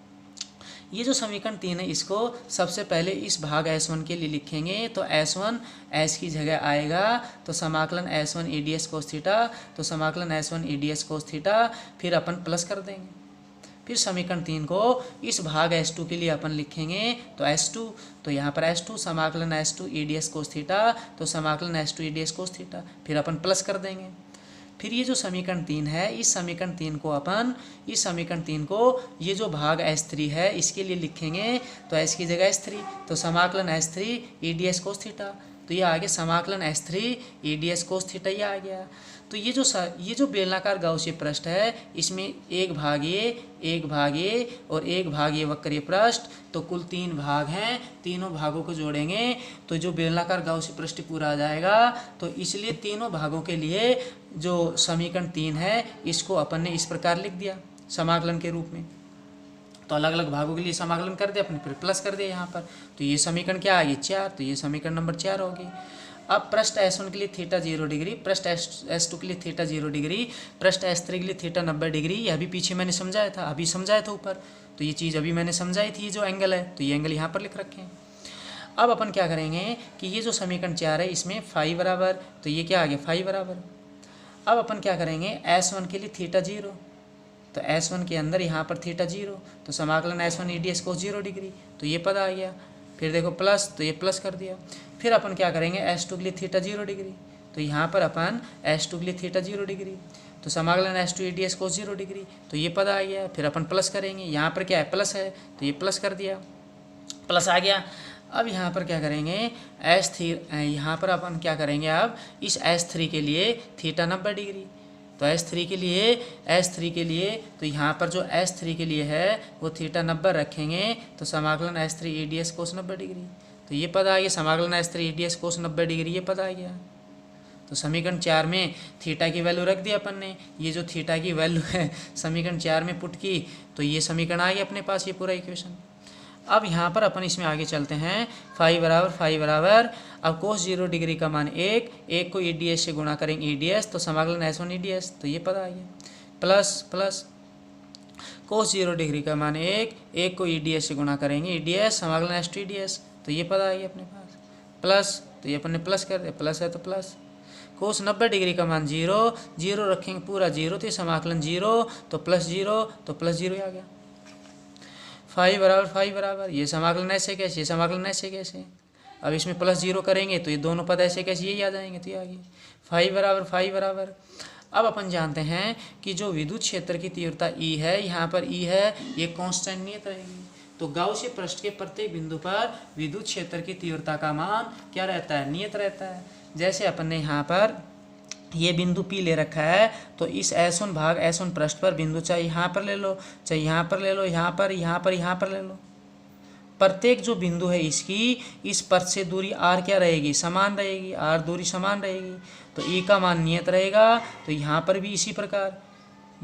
ये जो समीकरण 3 है इसको सबसे पहले इस भाग S1 के लिए लिखेंगे। तो S1 S की जगह आएगा तो समाकलन S1 A D S cos theta, तो समाकलन S1 A D S cos theta, फिर अपन प्लस कर देंगे। फिर समीकरण 3 को इस भाग S2 के लिए अपन लिखेंगे तो S2, तो यहाँ पर S2 समाकलन S2 A D S cos theta, तो समाकलन S2 A D S cos theta, फिर अपन प्लस कर देंगे। फिर ये जो समीकरण 3 है, इस समीकरण 3 को ये जो भाग S3 है इसके लिए लिखेंगे तो S की जगह S3, तो समाकलन S3 A D S cos theta, तो ये आ गया समाकलन S3 A D S cos theta, ये आ गया। तो ये जो बेलनाकार गाउसिय पृष्ठ है इसमें एक भाग ये और एक भाग ये वक्रीय पृष्ठ, तो कुल 3 भाग हैं। तीनों भागों को जोड़ेंगे तो जो बेलनाकार गाउसिय पृष्ठ पूरा आ जाएगा। तो इसलिए तीनों भागों के लिए जो समीकरण 3 है इसको अपन ने इस प्रकार लिख दिया समाकलन के रूप में। तो अलग अलग भागों के लिए समाकलन कर दिया अपने, फिर प्लस कर दिया यहाँ पर। तो ये समीकरण क्या आ गई 4, तो ये समीकरण नंबर 4 होगी। अब पृष्ठ S1 के लिए थीटा 0 डिग्री, पृष्ठ S2 के लिए थीटा 0 डिग्री, पृष्ठ S3 के लिए थीटा 90 डिग्री। ये अभी पीछे मैंने समझाया था, अभी समझाया था ऊपर, तो ये चीज़ अभी मैंने समझाई थी। जो एंगल है तो ये एंगल यहाँ पर लिख रखे हैं। अब अपन क्या करेंगे कि ये जो समीकरण 4 है इसमें फाई बराबर, तो ये क्या आ गया फाई बराबर। अब अपन क्या करेंगे S1 के लिए थीटा 0, तो S1 के अंदर यहाँ पर थीटा 0, तो समाकलन S1 A D S cos 0 degree, तो ये पद आ गया। फिर देखो प्लस, तो ये प्लस कर दिया। फिर अपन क्या करेंगे S2 के लिए थीटा 0 डिग्री, तो यहाँ पर अपन S2 के लिए थीटा 0 डिग्री, तो समाकलन S2 A D S cos 0 degree, तो ये पद आ गया। फिर अपन प्लस करेंगे, यहाँ पर क्या है प्लस है तो ये प्लस कर दिया, प्लस आ गया। अब यहाँ पर क्या करेंगे यहाँ पर अपन क्या करेंगे अब इस S3 के लिए थीटा 90 डिग्री, तो S3 के लिए तो यहाँ पर जो S3 के लिए है वो थीटा 90 रखेंगे, तो समाकलन S3 A D S cos 90 degree, तो ये पद आ गया समाकलन S3 A D S cos 90 degree, ये पद आ गया। तो समीकरण 4 में थीटा की वैल्यू रख दिया अपन ने, ये जो थीटा की वैल्यू है समीकरण 4 में पुट की, तो ये समीकरण आ गया अपने पास, ये पूरा इक्वेशन। अब यहाँ पर अपन इसमें आगे चलते हैं। फाई बराबर अब कोस 0 डिग्री का मान 1 को ए डी एस से गुणा करेंगे ए डी एस, तो समाकलन S1 ए डी एस, तो ये पद आ गया। प्लस कोस 0 डिग्री का मान 1 को ए डी एस से गुणा करेंगे ए डी एस, समाकलन S2 ए डी एस, तो ये पद आ गया अपने पास। प्लस, तो ये अपन ने प्लस कर दिया, प्लस है तो प्लस। कोस 90 डिग्री का मान 0 रखेंगे पूरा 0, तो ये समाकलन 0, तो प्लस 0, तो प्लस 0 आ गया। फाई बराबर ये समाकलन ऐसे कैसे, ये समाकलन ऐसे कैसे। अब इसमें प्लस 0 करेंगे तो ये दोनों पद ऐसे कैसे यही आ जाएंगे, तो ये आ गई फाई बराबर। अब अपन जानते हैं कि जो विद्युत क्षेत्र की तीव्रता E है, यहाँ पर E है ये कांस्टेंट नियत रहेगी। तो गाउसिय पृष्ठ के प्रत्येक बिंदु पर विद्युत क्षेत्र की तीव्रता का मान क्या रहता है, नियत रहता है। जैसे अपन ने यहाँ पर ये बिंदु P ले रखा है, तो इस S1 पृष्ठ पर बिंदु चाहे यहाँ पर ले लो, चाहे यहाँ पर ले लो, यहाँ पर ले लो, प्रत्येक जो बिंदु है इसकी इस पृष्ठ से दूरी r क्या रहेगी, समान रहेगी, r दूरी समान रहेगी, तो E का मान नियत रहेगा। तो यहाँ पर भी इसी प्रकार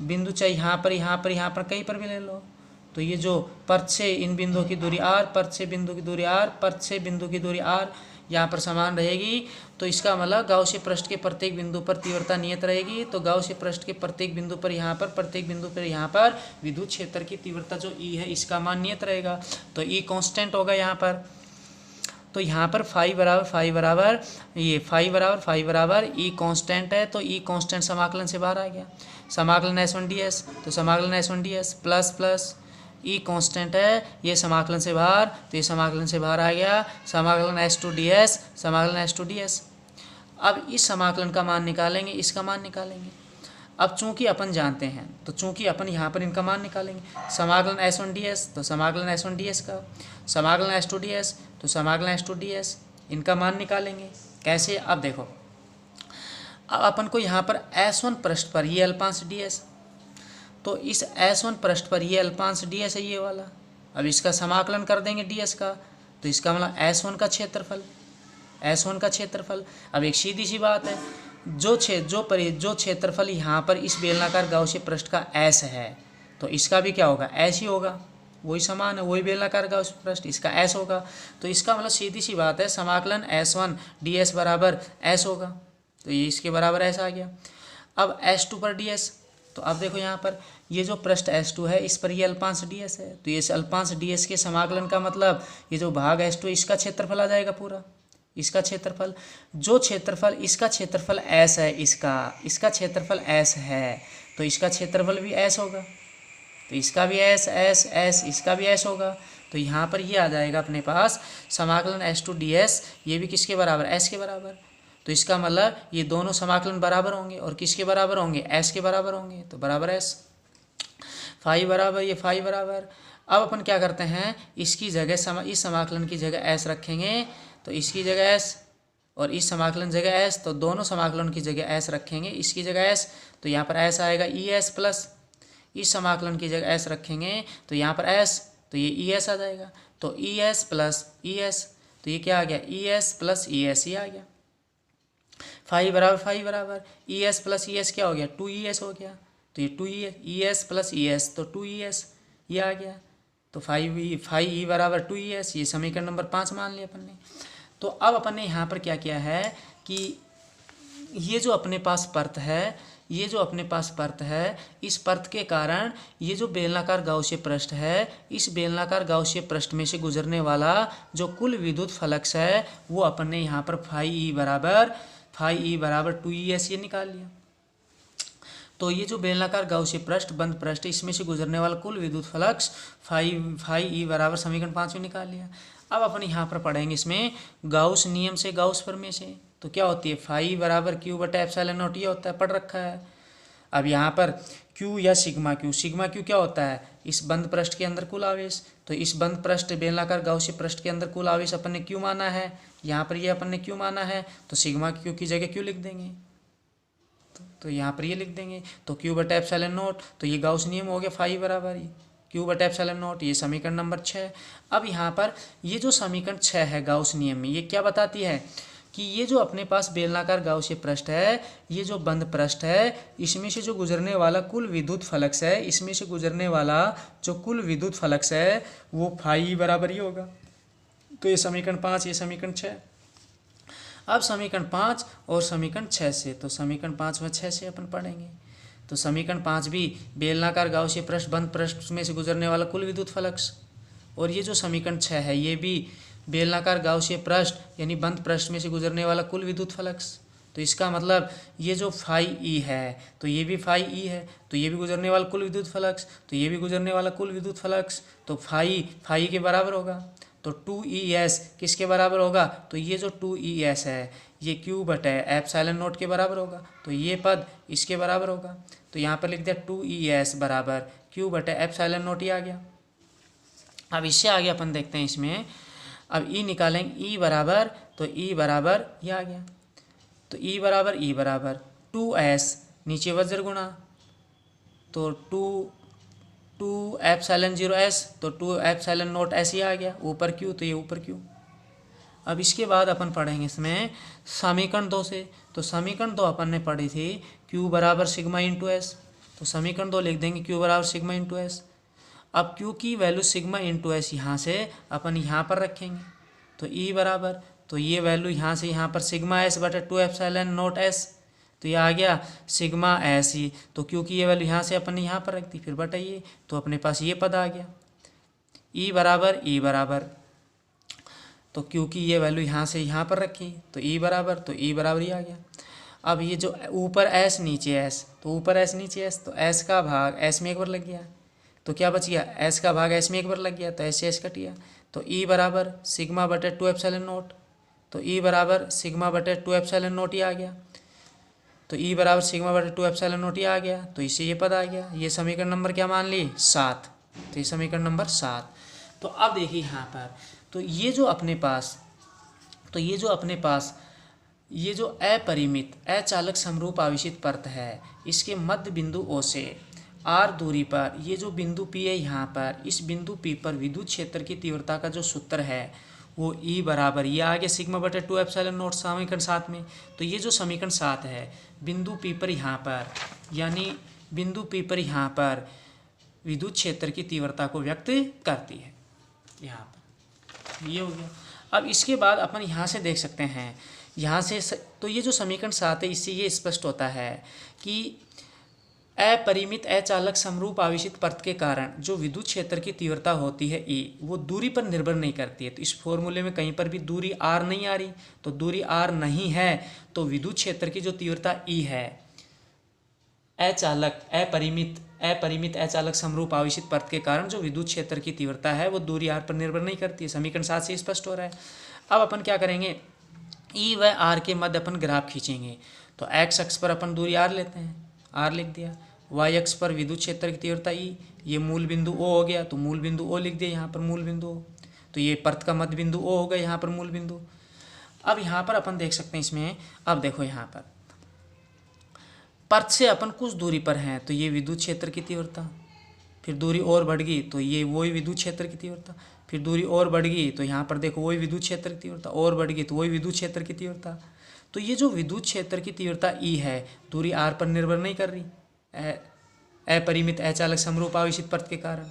बिंदु चाहे यहाँ पर कहीं पर भी ले लो। तो ये जो पर्त से इन बिंदुओं की दूरी r, पर्त से बिंदु की दूरी r, पर्त से बिंदु की दूरी r यहाँ पर समान रहेगी। तो इसका मतलब गाउसीय पृष्ठ के प्रत्येक बिंदु पर तीव्रता नियत रहेगी। तो गाउसीय पृष्ठ के प्रत्येक बिंदु पर प्रत्येक बिंदु पर यहाँ पर विद्युत क्षेत्र की तीव्रता जो E है इसका मान नियत रहेगा। तो E कांस्टेंट होगा यहाँ पर। तो यहाँ पर फाई बराबर E कांस्टेंट है। तो E कांस्टेंट समाकलन से बाहर आ गया। समाकलन S1 ds, तो समाकलन S1 ds plus E constant है, ये समाकलन से बाहर, तो ये समाकलन से बाहर आ गया। समाकलन S2 ds। अब इस समाकलन का मान निकालेंगे, इसका मान निकालेंगे। अब चूंकि अपन जानते हैं तो चूंकि अपन यहाँ पर इनका मान निकालेंगे। समाकलन S1 ds, तो समाकलन S1 ds का, समाकलन S2 ds, तो समाकलन S2 ds, इनका मान निकालेंगे। कैसे? अब देखो, अब अपन को यहाँ पर S1 पृष्ठ पर ये अल्पांश ds, तो इस S1 पृष्ठ पर ये अल्पांश ds है ये वाला। अब इसका समाकलन कर देंगे ds का, तो इसका मतलब S1 का क्षेत्रफल। अब एक सीधी सी बात है, जो क्षेत्रफल यहाँ पर इस बेलनाकार गाउसीय पृष्ठ का S है, तो इसका भी क्या होगा? S ही होगा। वही समान है, वही बेलनाकार गाउसीय पृष्ठ, इसका S होगा। तो इसका मतलब सीधी सी बात है, समाकलन S1 ds बराबर S होगा। तो ये इसके बराबर S आ गया। अब S2 पर ds, तो अब देखो यहाँ पर ये जो पृष्ठ S2 है इस पर ये अल्पांश ds है। तो ये अल्पांश ds के समाकलन का मतलब ये जो भाग S2 इसका क्षेत्रफल आ जाएगा पूरा, इसका क्षेत्रफल। जो क्षेत्रफल इसका क्षेत्रफल S है, इसका क्षेत्रफल S है, तो इसका क्षेत्रफल भी S होगा। तो इसका भी S, इसका भी S होगा। तो यहाँ पर ये आ जाएगा अपने पास समाकलन S2 ds, ये भी किसके बराबर? S के बराबर। तो इसका मतलब ये दोनों समाकलन बराबर होंगे, और किसके बराबर होंगे? S के बराबर होंगे। तो बराबर S, फाई बराबर। अब अपन क्या करते हैं, इसकी जगह इस समाकलन की जगह S रखेंगे, तो इसकी जगह S, और इस समाकलन जगह S, तो दोनों समाकलन की जगह S रखेंगे, इसकी जगह S, तो यहाँ पर S आएगा ES प्लस, इस समाकलन की जगह S रखेंगे तो यहाँ पर S, तो ये ES आ जाएगा। तो ES प्लस ES, तो ये क्या आ गया? ES प्लस ES ही आ गया। फाई बराबर ES प्लस ES क्या हो गया? 2ES हो गया। तो ये 2ES प्लस ES, तो 2ES ये आ गया। तो फाई बराबर 2ES, ये समीकरण नंबर 5 मान लिया अपन ने। तो अब अपन ने यहाँ पर क्या किया है कि ये जो अपने पास परत है, इस परत के कारण ये जो बेलनाकार गाउसीय पृष्ठ है, इस बेलनाकार गाउसीय पृष्ठ में से गुजरने वाला जो कुल विद्युत फ्लक्स है वो अपन ने यहाँ पर फाई ई बराबर 2ES ये निकाल लिया। तो ये जो बेलनाकार गाउसीय पृष्ठ, बंद पृष्ठ, इसमें से गुजरने वाला कुल विद्युत फ्लक्स फाई ई बराबर समीकरण 5 में निकाल लिया। अब अपन यहाँ पर पढ़ेंगे इसमें गाउस नियम से, गाउस प्रमेय से, तो क्या होती है? फाई बराबर क्यू बटा एप्सिलॉन नॉट, ये होता है, पढ़ रखा है। अब यहाँ पर क्यू या सिग्मा क्यू क्या होता है? इस बंद पृष्ठ के अंदर कुल आवेश। तो इस बंद पृष्ठ बेलनाकार गाउसीय पृष्ठ के अंदर कुल आवेश अपन ने क्यू माना है, यहाँ पर ये अपन ने क्यू माना है, तो सिग्मा क्यू की जगह क्यू लिख देंगे, तो यहाँ पर ये लिख देंगे। तो क्यू बटा एप्सिलॉन नॉट, तो ये गाउस नियम हो गया फाई बराबर क्यू बटा एप्सिलॉन नॉट, ये समीकरण नंबर 6। अब यहाँ पर ये जो समीकरण 6 है गाउस नियम में, ये क्या बताती है कि ये जो अपने पास बेलनाकार गाउसीय पृष्ठ है, ये जो बंद पृष्ठ है, इसमें से जो गुजरने वाला कुल विद्युत फ्लक्स है, इसमें से गुजरने वाला जो कुल विद्युत फ्लक्स है वो फाई बराबर ही होगा। तो ये समीकरण 5, ये समीकरण 6। अब समीकरण 5 और समीकरण 6 से, तो समीकरण 5 व 6 से अपन पढ़ेंगे। तो समीकरण 5 भी बेलनाकार गाउसीय पृष्ठ, बंद पृष्ठ में से गुजरने वाला कुल विद्युत फ्लक्स, और ये जो समीकरण 6 है ये भी बेलनाकार गाउसीय पृष्ठ यानी बंद पृष्ठ में से गुजरने वाला कुल विद्युत फ्लक्स। तो इसका मतलब ये जो फाई ई है, तो ये भी फाई ई है, तो ये भी गुजरने वाला कुल विद्युत फ्लक्स, तो ये भी गुजरने वाला कुल विद्युत फ्लक्स, तो फाई के बराबर होगा। तो 2ES किसके बराबर होगा? तो ये जो 2ES है ये क्यू बटे एप्सिलॉन नॉट के बराबर होगा, तो ये पद इसके बराबर होगा। तो यहाँ पर लिख दिया 2ES बराबर क्यू बटे एप्सिलॉन नॉट, ये आ गया। अब इससे आगे अपन देखते हैं इसमें, अब ई निकालेंगे, ई बराबर, तो ई बराबर ये आ गया। तो ई बराबर 2S, नीचे वज्र गुणा, तो 2 एप्सिलॉन 0S, तो 2 एप्सिलॉन नॉट S ही आ गया, ऊपर क्यू, तो ये ऊपर क्यू। अब इसके बाद अपन पढ़ेंगे इसमें समीकरण 2 से। तो समीकरण 2 अपन ने पढ़ी थी Q बराबर सिग्मा इंटू S, तो समीकरण 2 लिख देंगे Q बराबर सिग्मा इंटू एस। अब Q की वैल्यू सिग्मा इंटू एस यहाँ से अपन यहाँ पर रखेंगे, तो E बराबर, तो ये वैल्यू यहाँ से यहाँ पर सिग्मा एस बटा 2 एप्सिलॉन नॉट एस, तो ये आ गया सिग्मा एस ही। तो Q की ये वैल्यू यहाँ से अपन ने यहाँ पर रख दी, फिर बटा ये, तो अपने पास ये पद आ गया E बराबर, तो Q की ये वैल्यू यहाँ से यहाँ पर रखी, तो E बराबर ही आ गया। अब ये जो ऊपर S नीचे S, तो ऊपर S नीचे S, तो S का भाग S में एक बार लग गया, तो क्या बच गया, S का भाग S में एक बार लग गया, तो S से S कट गया, तो E बराबर सिग्मा बटे 2 एप्सिलॉन नॉट, तो E बराबर सिग्मा बटे 2 एप्सिलॉन नॉट ही आ गया, तो E बराबर सिग्मा बटे 2 एप्सिलॉन नॉट ही आ गया, तो इससे ये पद आ गया। ये समीकरण नंबर क्या मान ली, 7, तो ये समीकरण नंबर 7। तो अब देखिए यहाँ पर, तो ये जो अपने पास ये जो अपरिमित अचालक समरूप आवेशित पर्त है, इसके मध्य बिंदु O से R दूरी पर ये जो बिंदु P है, यहाँ पर इस बिंदु P पर विद्युत क्षेत्र की तीव्रता का जो सूत्र है वो E बराबर, ये आ गया सिग्मा बटे 2 एप्सिलॉन नॉट समीकरण 7 में। तो ये जो समीकरण 7 है, बिंदु P पर यहाँ पर, यानी बिंदु P पर यहाँ पर विद्युत क्षेत्र की तीव्रता को व्यक्त करती है, यहाँ पर ये हो गया। अब इसके बाद अपन यहाँ से देख सकते हैं, यहाँ से तो ये जो समीकरण 7 है, इससे ये स्पष्ट होता है कि अपरिमित अचालक समरूप आवेशित पर्त के कारण जो विद्युत क्षेत्र की तीव्रता होती है E, वो दूरी पर निर्भर नहीं करती है। तो इस फॉर्मूले में कहीं पर भी दूरी R नहीं आ रही, तो दूरी R नहीं है तो विद्युत क्षेत्र की जो तीव्रता E है, अपरिमित अचालक समरूप आवेशित पर्त के कारण जो विद्युत क्षेत्र की तीव्रता है वो दूरी R पर निर्भर नहीं करती है। समीकरण 7 से स्पष्ट हो रहा है। अब अपन क्या करेंगे, E व R के मध्य अपन ग्राफ खींचेंगे। तो x अक्ष पर अपन दूरी R लेते हैं, R लिख दिया, y अक्ष पर विद्युत क्षेत्र की तीव्रता E, ये मूल बिंदु O हो गया, तो मूल बिंदु O लिख दिया यहाँ पर, मूल बिंदु O, तो ये पर्त का मध्य बिंदु O हो गया यहाँ पर मूल बिंदु। अब यहाँ पर अपन देख सकते हैं इसमें, अब देखो यहाँ पर पर्त से अपन कुछ दूरी पर हैं, तो ये विद्युत क्षेत्र की तीव्रता, फिर दूरी और बढ़ गई तो ये वही विद्युत क्षेत्र की तीव्रता, फिर दूरी और बढ़ गई तो यहाँ पर देखो वही विद्युत क्षेत्र की तीव्रता, और बढ़ गई तो वही विद्युत क्षेत्र की तीव्रता। तो ये जो विद्युत क्षेत्र की तीव्रता E है, दूरी R पर निर्भर नहीं कर रही अपरिमित अचालक समरूप आवेशित पर्त के कारण।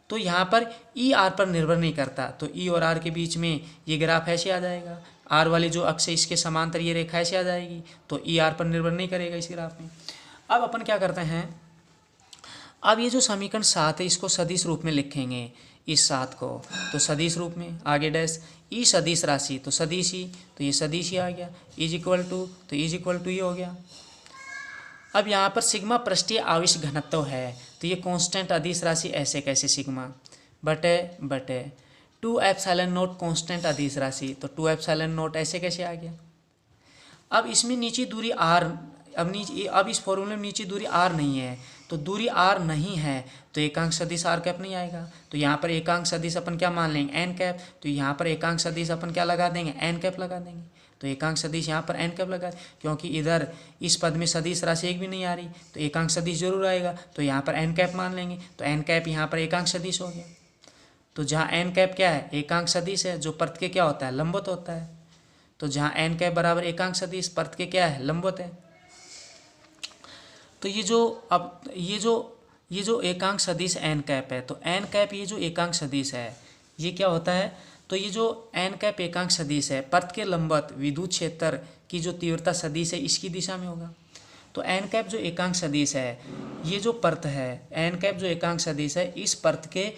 तो यहाँ पर E R पर निर्भर नहीं करता, तो E और R के बीच में ये ग्राफ ऐसे आ जाएगा, R वाली जो अक्ष है इसके समांतर ये रेखा ऐसे आ जाएगी, तो E R पर निर्भर नहीं करेगा इस ग्राफ में। अब अपन क्या करते हैं, अब ये जो समीकरण 7 है इसको सदिश रूप में लिखेंगे, इस 7 को, तो सदिश रूप में आगे डैश E सदिश राशि, तो सदिश ही, तो ये सदिश ही आ गया, इज इक्वल टू, तो इज इक्वल टू ये हो गया। अब यहाँ पर सिग्मा पृष्ठीय आवेश घनत्व है, तो ये कांस्टेंट अदिश राशि ऐसे कैसे, सिग्मा बटे 2 एप्सिलॉन नॉट कांस्टेंट अदिश राशि, तो 2 एप्सिलॉन नॉट ऐसे कैसे आ गया। अब इसमें नीचे दूरी R, अब इस फॉर्मूले में नीचे दूरी R नहीं है, तो दूरी R नहीं है तो एकांक सदिश R कैप नहीं आएगा। तो यहाँ पर एकांक सदिश अपन क्या मान लेंगे, n कैप, तो यहाँ पर एकांक सदिश अपन क्या लगा देंगे, n कैप लगा देंगे। तो एकांक सदिश यहाँ पर n कैप लगा, क्योंकि इधर इस पद में सदिश राशि एक भी नहीं आ रही, तो एकांक सदिश जरूर आएगा, तो यहाँ पर n कैप मान लेंगे, तो n कैप यहाँ पर एकांक सदिश हो गया। तो जहाँ n कैप क्या है, एकांक सदिश है, जो पर्त के क्या होता है, लंबवत होता है। तो जहाँ n कैप बराबर एकांक सदिश, पर्त के क्या है, लंबवत है। तो ये जो एकांक सदिश n कैप है, तो n कैप ये जो एकांक सदिश है ये क्या होता है, तो ये जो n कैप एकांक सदिश है पर्त के लंबवत विद्युत क्षेत्र की जो तीव्रता सदिश है इसकी दिशा में होगा। तो n कैप जो एकांक सदिश है, ये जो पर्त है, n कैप जो एकांक सदिश है, इस पर्त के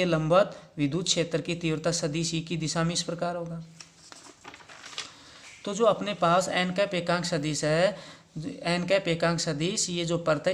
लंबवत विद्युत क्षेत्र की तीव्रता सदिश E की दिशा में इस प्रकार होगा। तो जो अपने पास n कैप एकांक सदिश है, n कैप एकांक सदिश ये जो पर्त है